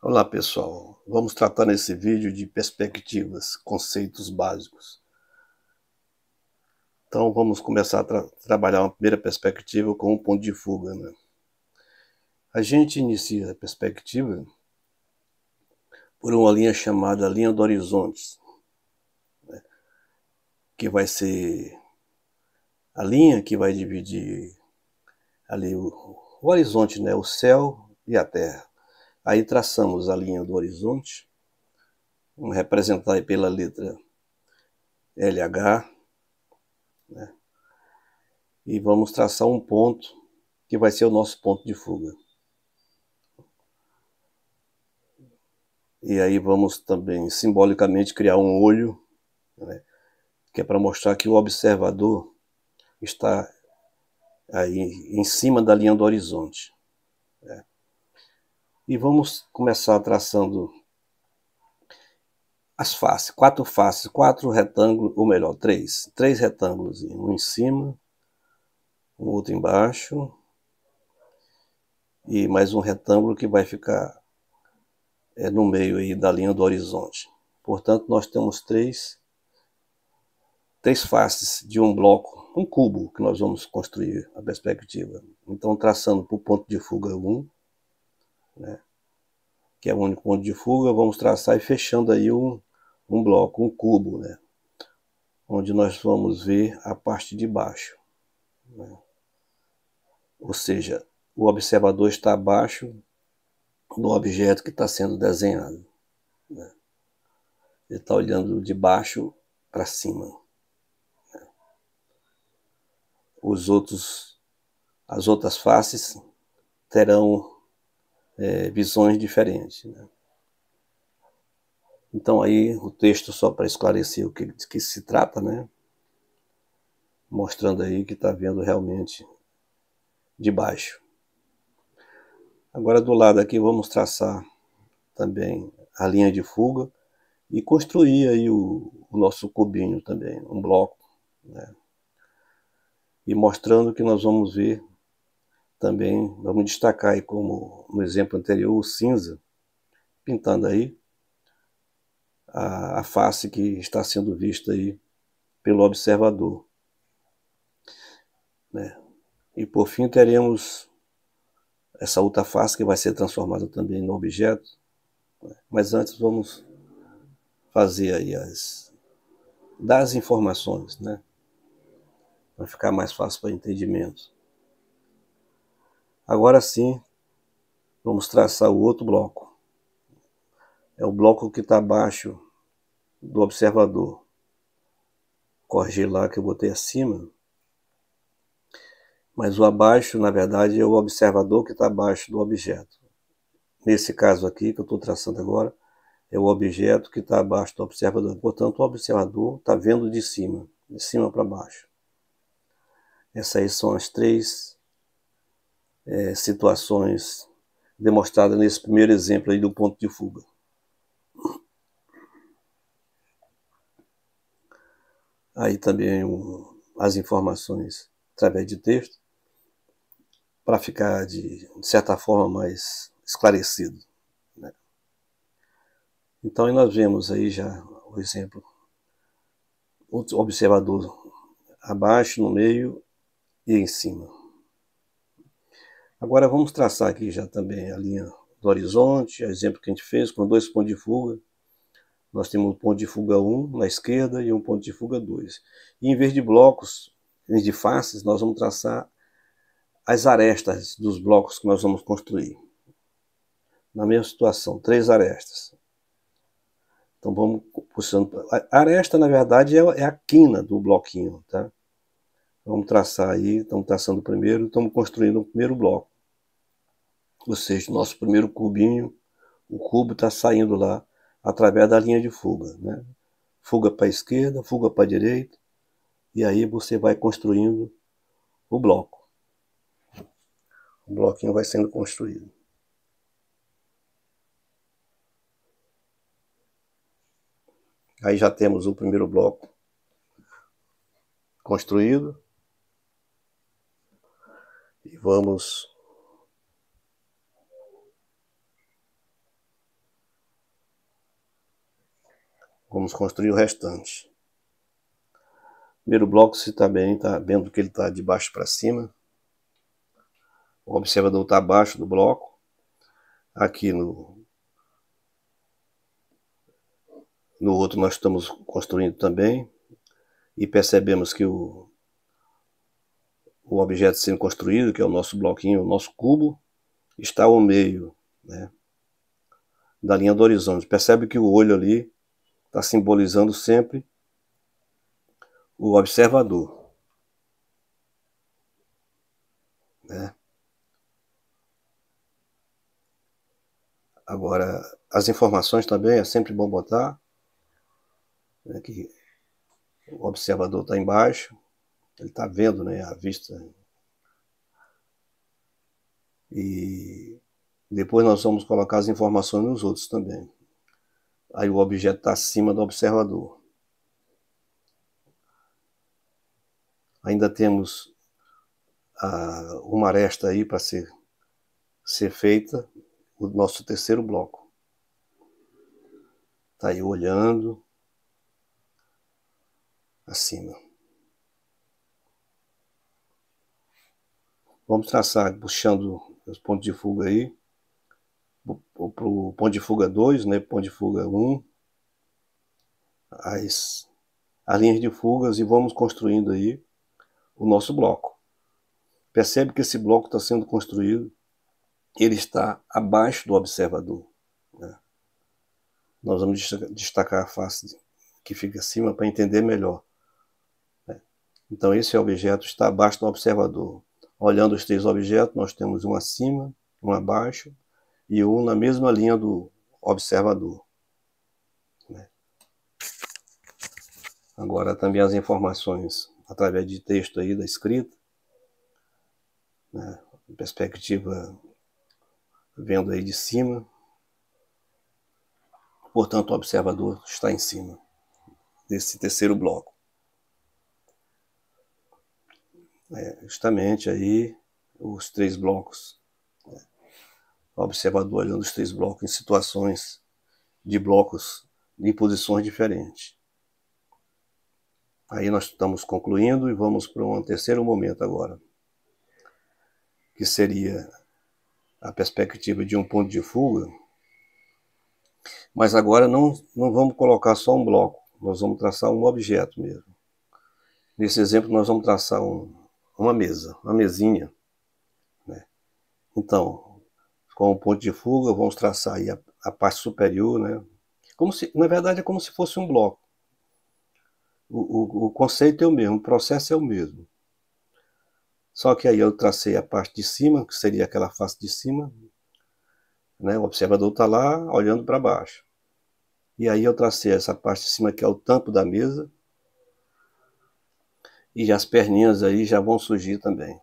Olá pessoal, vamos tratar nesse vídeo de perspectivas, conceitos básicos. Então vamos começar a trabalhar uma primeira perspectiva com um ponto de fuga, né? A gente inicia a perspectiva por uma linha chamada linha do horizonte, né? Que vai ser a linha que vai dividir ali o horizonte, né? O céu e a terra. Aí traçamos a linha do horizonte, vamos representar aí pela letra LH, né? E vamos traçar um ponto que vai ser o nosso ponto de fuga. E aí vamos também simbolicamente criar um olho, né, que é para mostrar que o observador está aí em cima da linha do horizonte, né? E vamos começar traçando as faces, quatro retângulos, ou melhor, três retângulos, um em cima, um outro embaixo e mais um retângulo que vai ficar no meio aí da linha do horizonte. Portanto, nós temos três faces de um bloco, um cubo que nós vamos construir a perspectiva. Então, traçando para o ponto de fuga 1, né, que é o único ponto de fuga, vamos traçar e fechando aí um bloco, um cubo, né, onde nós vamos ver a parte de baixo, né? Ou seja, o observador está abaixo do objeto que está sendo desenhado, né? Ele está olhando de baixo para cima. As outras faces terão visões diferentes, né? Então aí o texto, só para esclarecer o que se trata, né? Mostrando aí que está vendo realmente de baixo. Agora do lado aqui vamos traçar também a linha de fuga e construir aí o nosso cubinho também, um bloco, né? E mostrando que nós vamos ver também, vamos destacar aí como no exemplo anterior o cinza, pintando aí a face que está sendo vista aí pelo observador, né? E por fim teremos essa outra face que vai ser transformada também no objeto, né? Mas antes vamos fazer aí dar as informações, né? Para ficar mais fácil para entendimento. Agora sim, vamos traçar o outro bloco. É o bloco que está abaixo do observador. Corrigir lá que eu botei acima. Mas o abaixo, na verdade, é o observador que está abaixo do objeto. Nesse caso aqui, que eu estou traçando agora, é o objeto que está abaixo do observador. Portanto, o observador está vendo de cima para baixo. Essas aí são as três situações demonstradas nesse primeiro exemplo aí do ponto de fuga. Aí também as informações através de texto, para ficar de certa forma mais esclarecido, né? Então aí nós vemos aí já o exemplo, o observador abaixo, no meio e em cima. Agora vamos traçar aqui já também a linha do horizonte, exemplo que a gente fez com dois pontos de fuga. Nós temos um ponto de fuga 1 na esquerda e um ponto de fuga 2. E em vez de blocos, em vez de faces, nós vamos traçar as arestas dos blocos que nós vamos construir. Na mesma situação, três arestas. Então vamos puxando. A aresta, na verdade, é a quina do bloquinho, tá? Vamos traçar aí, estamos traçando o primeiro, estamos construindo o primeiro bloco. Ou seja, o nosso primeiro cubinho, o cubo está saindo lá através da linha de fuga, né? Fuga para a esquerda, fuga para a direita, e aí você vai construindo o bloco. O bloquinho vai sendo construído. Aí já temos o primeiro bloco construído. E vamos Vamos construir o restante. Primeiro bloco, se está bem, está vendo que ele está de baixo para cima. O observador está abaixo do bloco. Aqui no outro nós estamos construindo também. E percebemos que o objeto sendo construído, que é o nosso bloquinho, o nosso cubo, está ao meio, né, da linha do horizonte. Percebe que o olho ali está simbolizando sempre o observador, né? Agora, as informações também é sempre bom botar, né, que o observador está embaixo, ele está vendo, né, a vista. E depois nós vamos colocar as informações nos outros também. Aí o objeto está acima do observador. Ainda temos uma aresta aí para ser feita, o nosso terceiro bloco. Está aí olhando acima. Vamos traçar, puxando os pontos de fuga aí, para o ponto de fuga 2, né, ponto de fuga 1, as linhas de fugas, e vamos construindo aí o nosso bloco. Percebe que esse bloco está sendo construído, ele está abaixo do observador, né? Nós vamos destacar a face que fica acima para entender melhor, né? Então esse objeto está abaixo do observador. Olhando os três objetos, nós temos um acima, um abaixo e um na mesma linha do observador, né? Agora também as informações através de texto aí da escrita, né? Perspectiva vendo aí de cima. Portanto, o observador está em cima desse terceiro bloco. Justamente aí os três blocos, né? O observador olhando os três blocos em situações de blocos em posições diferentes. Aí nós estamos concluindo e vamos para um terceiro momento agora, que seria a perspectiva de um ponto de fuga. Mas agora não vamos colocar só um bloco, nós vamos traçar um objeto mesmo. Nesse exemplo nós vamos traçar uma mesa, uma mesinha, né? Então, com o ponto de fuga, vamos traçar aí a parte superior, né? Na verdade é como se fosse um bloco. O conceito é o mesmo, o processo é o mesmo. Só que aí eu tracei a parte de cima, que seria aquela face de cima, né? O observador está lá olhando para baixo. E aí eu tracei essa parte de cima, que é o tampo da mesa. E as perninhas aí já vão surgir também,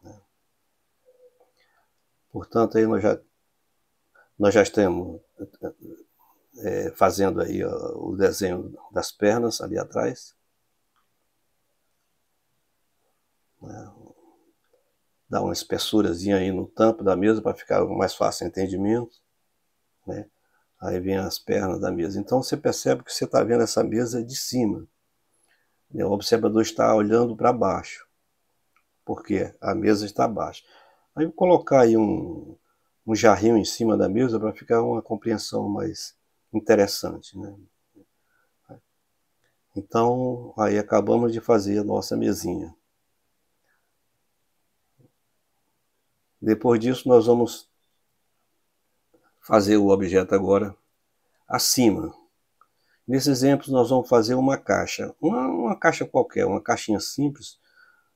né? Portanto, aí nós já estamos fazendo aí o desenho das pernas ali atrás, né? Dá uma espessurazinha aí no tampo da mesa para ficar mais fácil o entendimento, né? Aí vem as pernas da mesa. Então você percebe que você está vendo essa mesa de cima, né? O observador está olhando para baixo, porque a mesa está abaixo. Aí eu vou colocar aí um jarrinho em cima da mesa para ficar uma compreensão mais interessante, né? Então, aí acabamos de fazer a nossa mesinha. Depois disso, nós vamos fazer o objeto agora acima. Nesse exemplo, nós vamos fazer uma caixa. Uma caixa qualquer, uma caixinha simples,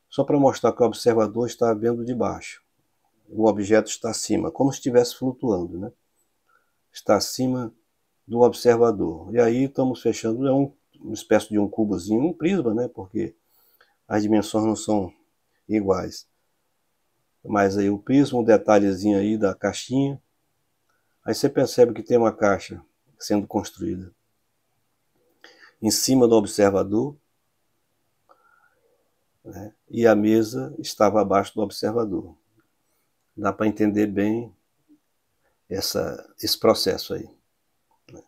só para mostrar que o observador está vendo de baixo. O objeto está acima, como se estivesse flutuando, né? Está acima do observador. E aí estamos fechando, é uma espécie de um cubozinho, um prisma, né? Porque as dimensões não são iguais. Mas aí o prisma, um detalhezinho aí da caixinha. Aí você percebe que tem uma caixa sendo construída em cima do observador, né? E a mesa estava abaixo do observador. Dá para entender bem esse processo aí, né?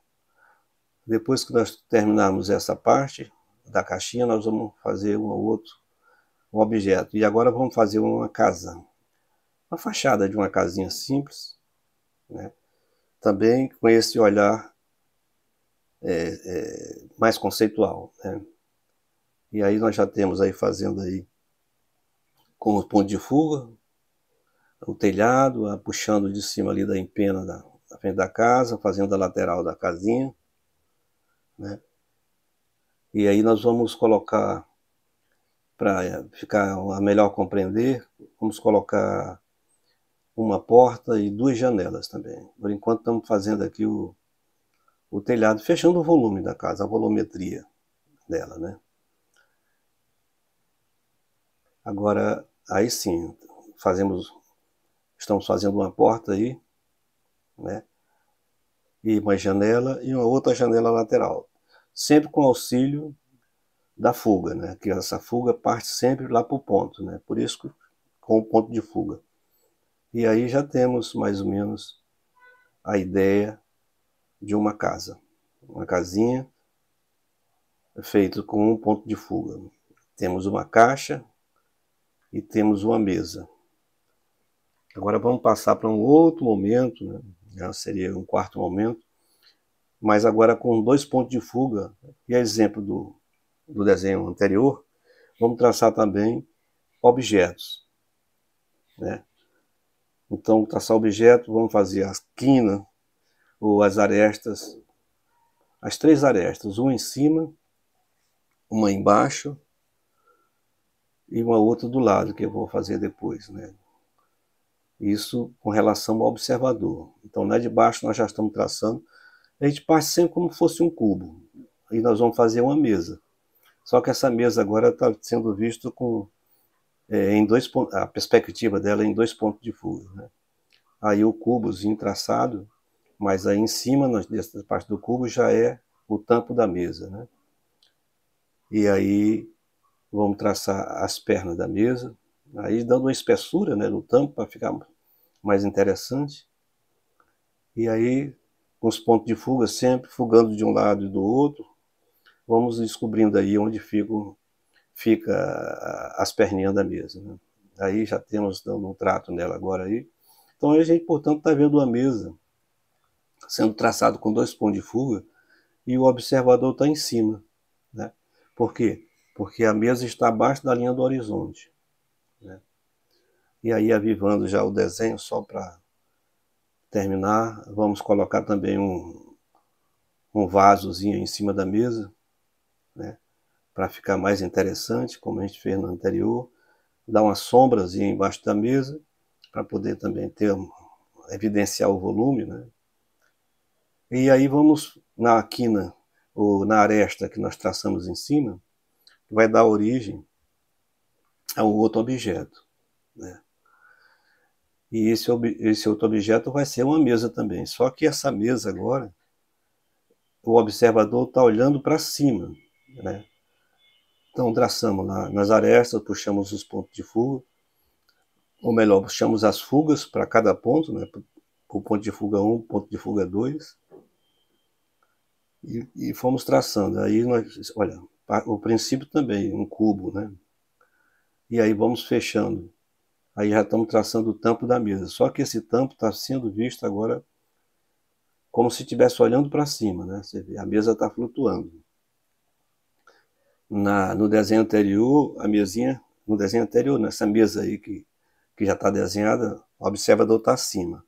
Depois que nós terminarmos essa parte da caixinha, nós vamos fazer um objeto. E agora vamos fazer uma casa, uma fachada de uma casinha simples, né? Também com esse olhar mais conceitual, né? E aí nós já temos aí fazendo aí com o ponto de fuga, o telhado, puxando de cima ali da empena da frente da casa, fazendo a lateral da casinha, né? E aí nós vamos colocar, para ficar a melhor compreender, vamos colocar uma porta e 2 janelas também. Por enquanto estamos fazendo aqui o telhado, fechando o volume da casa, a volumetria dela, né? Agora, aí sim, estamos fazendo uma porta aí, né? E uma janela e uma outra janela lateral. Sempre com auxílio da fuga, né? Que essa fuga parte sempre lá para o ponto, né? Por isso, com o ponto de fuga. E aí já temos mais ou menos a ideia de uma casa. Uma casinha feita com um ponto de fuga. Temos uma caixa e temos uma mesa. Agora vamos passar para um outro momento, né? Já seria um quarto momento, mas agora com 2 pontos de fuga, e a exemplo do desenho anterior, vamos traçar também objetos, né? Então, traçar objeto, vamos fazer as quinas, ou as arestas, as 3 arestas, uma em cima, uma embaixo, e uma outra do lado, que eu vou fazer depois, né? Isso com relação ao observador. Então, lá de baixo nós já estamos traçando. A gente parte sempre como se fosse um cubo. E nós vamos fazer uma mesa. Só que essa mesa agora está sendo vista em 2 pontos, a perspectiva dela é em 2 pontos de fuga, né? Aí o cubozinho traçado, mas aí em cima, dessa parte do cubo, já é o tampo da mesa, né? E aí vamos traçar as pernas da mesa, aí dando uma espessura, né, no tampo para ficar mais interessante. E aí, com os pontos de fuga sempre fugando de um lado e do outro, vamos descobrindo aí onde fica as perninhas da mesa, né? Aí já temos dando um trato nela agora aí. Então a gente, portanto, está vendo a mesa sendo traçado com 2 pontos de fuga e o observador está em cima, né? Por quê? Porque a mesa está abaixo da linha do horizonte, né? E aí, avivando já o desenho, só para terminar, vamos colocar também um vasozinho em cima da mesa, né? Para ficar mais interessante, como a gente fez no anterior. Dar uma sombrazinha embaixo da mesa, para poder também evidenciar o volume, né? E aí vamos na quina, ou na aresta que nós traçamos em cima, que vai dar origem a um outro objeto, né? E esse outro objeto vai ser uma mesa também. Só que essa mesa agora, o observador está olhando para cima, né? Então traçamos nas arestas, puxamos os pontos de fuga, ou melhor, puxamos as fugas para cada ponto, né? O ponto de fuga 1, ponto de fuga 2, e fomos traçando. Aí nós, olha, o princípio também, um cubo, né? E aí vamos fechando. Aí já estamos traçando o tampo da mesa. Só que esse tampo está sendo visto agora como se estivesse olhando para cima, né? Você vê, a mesa está flutuando. No desenho anterior, no desenho anterior, nessa mesa aí que já está desenhada, o observador está acima.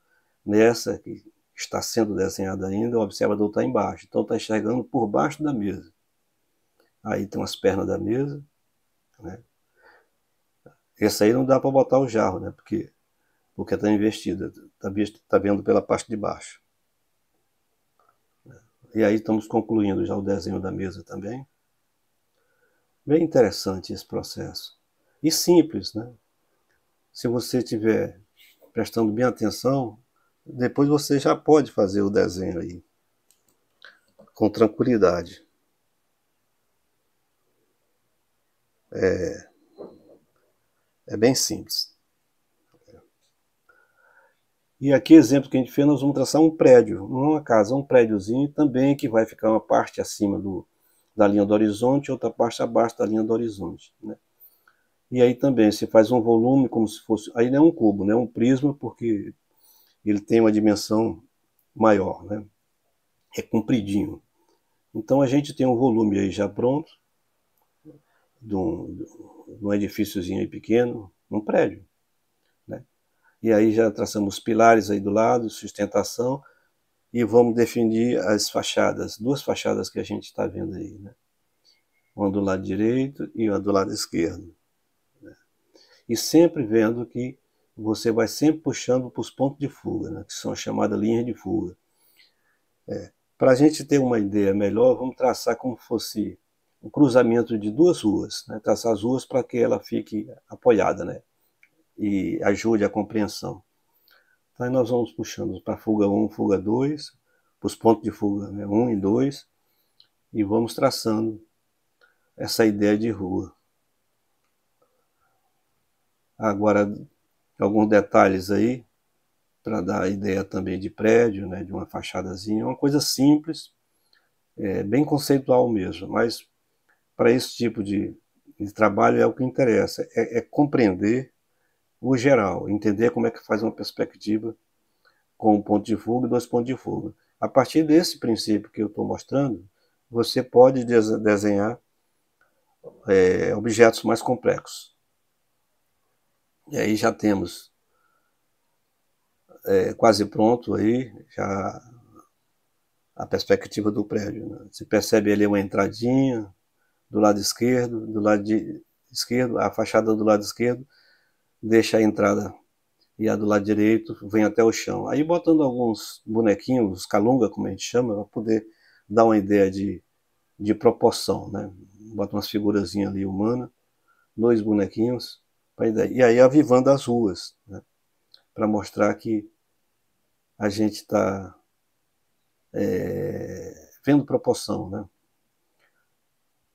Nessa que está sendo desenhada ainda, o observador está embaixo. Então está enxergando por baixo da mesa. Aí tem as pernas da mesa, né? Esse aí não dá para botar o jarro, né? Porque está investida, está vendo pela parte de baixo. E aí estamos concluindo já o desenho da mesa também. Bem interessante esse processo. E simples, né? Se você estiver prestando bem atenção, depois você já pode fazer o desenho aí, com tranquilidade. É bem simples. E aqui, exemplo que a gente fez, nós vamos traçar um prédio, não uma casa, um prédiozinho também que vai ficar uma parte acima da linha do horizonte, outra parte abaixo da linha do horizonte, né? E aí também se faz um volume como se fosse, aí não é um cubo, né? É um prisma, porque ele tem uma dimensão maior, né? É compridinho. Então a gente tem um volume aí já pronto, de um edifíciozinho aí pequeno, um prédio, né? E aí já traçamos pilares aí do lado, sustentação, e vamos definir as fachadas, duas fachadas que a gente está vendo aí, né? Uma do lado direito e uma do lado esquerdo, né? E sempre vendo que você vai sempre puxando para os pontos de fuga, né? Que são as chamadas linhas de fuga. Para a gente ter uma ideia melhor, vamos traçar como fosse um cruzamento de duas ruas, né? Traçar as ruas para que ela fique apoiada, né? E ajude a compreensão. Então, aí nós vamos puxando para fuga 1, fuga 2, para os pontos de fuga, né? 1 e 2, e vamos traçando essa ideia de rua. Agora, alguns detalhes aí, para dar a ideia também de prédio, né? De uma fachadazinha, uma coisa simples, bem conceitual mesmo, mas para esse tipo de trabalho é o que interessa, é compreender o geral, entender como é que faz uma perspectiva com um ponto de fuga e dois pontos de fuga. A partir desse princípio que eu estou mostrando, você pode desenhar objetos mais complexos. E aí já temos quase pronto aí, já a perspectiva do prédio, né? Você percebe ali uma entradinha do lado esquerdo, esquerdo, a fachada do lado esquerdo deixa a entrada e a do lado direito vem até o chão. Aí botando alguns bonequinhos, calunga, como a gente chama, para poder dar uma ideia de proporção, né? Bota umas figurazinhas ali humanas, dois bonequinhos, e aí avivando as ruas, né? Para mostrar que a gente está vendo proporção, né?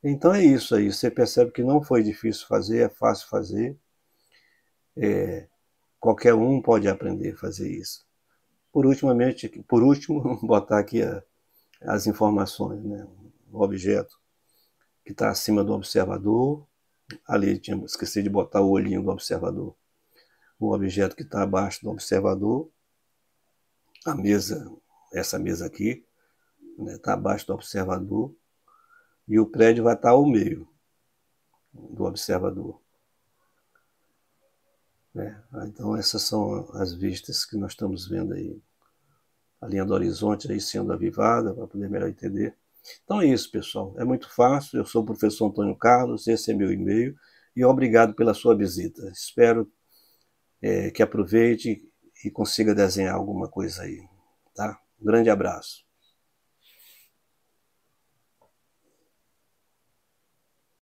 Então é isso aí, você percebe que não foi difícil fazer, é fácil fazer, qualquer um pode aprender a fazer isso. Por último, botar aqui as informações, né? O objeto que está acima do observador, ali esqueci de botar o olhinho do observador, o objeto que está abaixo do observador, a mesa, essa mesa aqui, está abaixo do observador, e o prédio vai estar ao meio do observador, né? Então essas são as vistas que nós estamos vendo aí, a linha do horizonte aí sendo avivada, para poder melhor entender. Então é isso, pessoal, é muito fácil. Eu sou o professor Antônio Carlos, esse é meu e-mail, e obrigado pela sua visita. Espero que aproveite e consiga desenhar alguma coisa aí, tá? Um grande abraço.